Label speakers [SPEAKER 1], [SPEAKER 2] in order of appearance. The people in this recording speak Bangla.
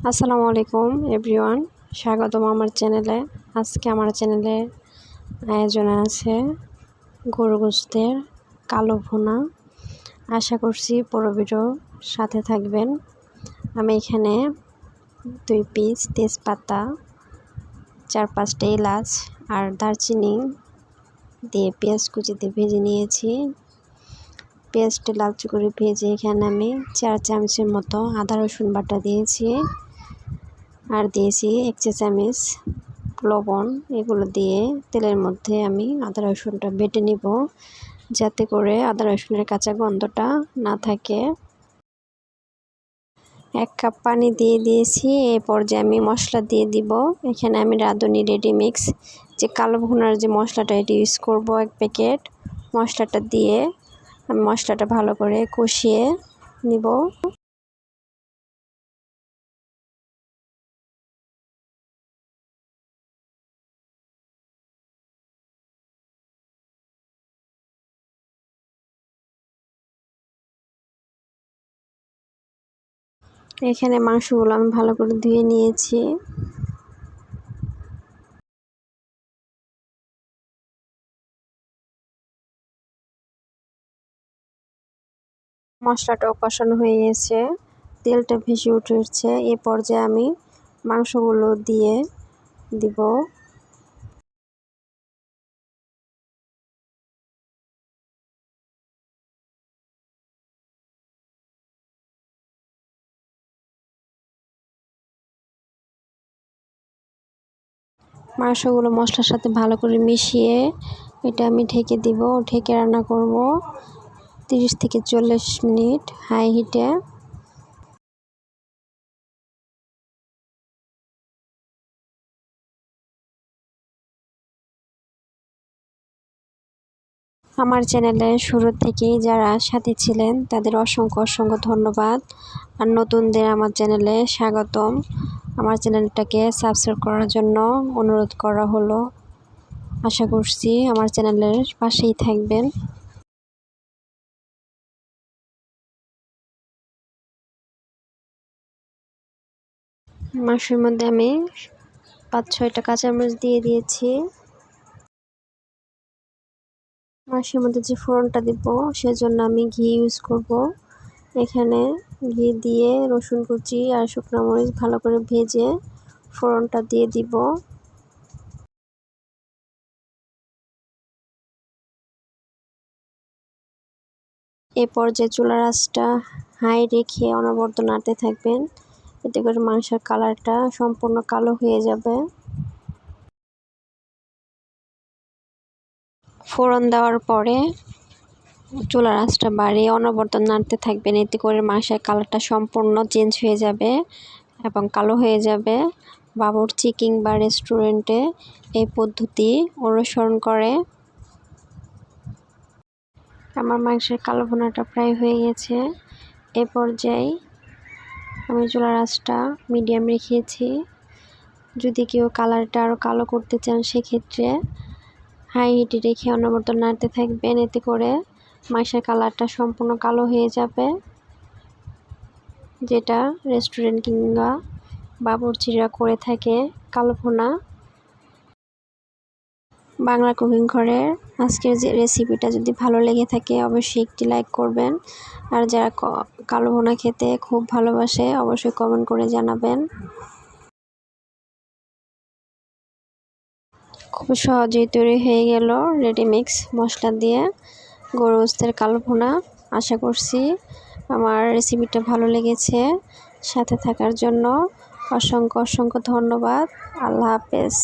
[SPEAKER 1] আসসালামু আলাইকুম এভরিওয়ান, স্বাগতম আমার চ্যানেলে। আজকে আমার চ্যানেলে আয়োজনে আছে গরু গোশতের কালো ভুনা। আশা করছি পুরো ভিডিও সাথে থাকবেন। আমি এখানে 2 পিস তেজপাতা, 4-5টা এলাচ আর দারচিনি দিয়ে পেঁয়াজ কুচি দিয়ে ভেজে নিয়েছি। পেঁয়াজটা লালচে করে ভেজে এখানে আমি 4 চামচের মতো আদা রসুন বাটা দিয়েছি আর দিয়েছি 1 চা চামচ লবণ। এগুলো দিয়ে তেলের মধ্যে আমি আদা রসুনটা বেটে নিব, যাতে করে আদা রসুনের কাঁচা গন্ধটা না থাকে। 1 কাপ পানি দিয়ে দিয়েছি। এই পর্যায়ে আমি মশলা দিয়ে দিব। এখানে আমি রাঁধুনি রেডিমিক্স যে কালো ভুনার যে মশলাটা এটি ইউজ করব 1 প্যাকেট। মশলাটা দিয়ে আমি মশলাটা ভালো করে কষিয়ে নিব। এখানে মাংসগুলো আমি ভালো করে ধুয়ে নিয়েছি। মশলাটাও কষানো হয়ে গেছে, তেলটা ভেসে উঠেছে। এ পর্যায়ে আমি মাংসগুলো দিয়ে দিব। মাংসগুলো মশলার সাথে ভালো করে মিশিয়ে এটা আমি ঢেকে দিব। ঢেকে রান্না করব 30 থেকে 40 মিনিট হাই হিটে। আমার চ্যানেলে শুরু থেকেই যারা সাথে ছিলেন তাদের অসংখ্য অসংখ্য ধন্যবাদ। আর নতুনদের আমার চ্যানেলে স্বাগতম। আমার চ্যানেলটাকে সাবস্ক্রাইব করার জন্য অনুরোধ করা হলো। আশা করছি আমার চ্যানেলের পাশেই থাকবেন। মাংসের মধ্যে আমি 5-6টা কাঁচামরিচ দিয়ে দিয়েছি। মাংসের মধ্যে যে ফোড়নটা দিব সেজন্য আমি ঘি ইউজ করব। এখানে ঘি দিয়ে রসুন কুচি আর শুকনো মরিচ ভালো করে ভেজে ফোড়নটা দিয়ে দিব। এ পর্যায়ে চুলার আঁচটা হাই রেখে অনবরত নাড়তে থাকবেন, এতে করে মাংসের কালারটা সম্পূর্ণ কালো হয়ে যাবে। ফোড়ন দেওয়ার পরে চুলার আঁচটা বাড়িয়ে অনবরত নাড়তে থাকবেন, এতে করে মাংসের কালারটা সম্পূর্ণ চেঞ্জ হয়ে যাবে এবং কালো হয়ে যাবে। বাবুর্চি কিংবা রেস্টুরেন্টে এই পদ্ধতি অনুসরণ করে। আমার মাংসের কালো ভুনাটা প্রায় হয়ে গেছে। এ পর্যায়ে আমি চুলার আঁচটা মিডিয়াম রেখেছি। যদি কেউ কালারটা আরও কালো করতে চান সেক্ষেত্রে হাই হিটে রেখে অনবরত নাড়তে থাকবেন, এতে করে মাংসের কালারটা সম্পূর্ণ কালো হয়ে যাবে, যেটা রেস্টুরেন্ট কিংবা বাবুর্চিরা করে থাকে কালো ভুনা। বাংলা কুকিং ঘরের আজকের যে রেসিপিটা যদি ভালো লেগে থাকে অবশ্যই একটি লাইক করবেন। আর যারা কালো ভুনা খেতে খুব ভালোবাসে অবশ্যই কমেন্ট করে জানাবেন। খুব সহজেই তৈরি হয়ে গেল রেডিমিক্স মশলা দিয়ে গরু গোশতের কালো ভুনা। আশা করছি আমার রেসিপিটা ভালো লেগেছে। সাথে থাকার জন্য অসংখ্য অসংখ্য ধন্যবাদ। আল্লাহ হাফেজ।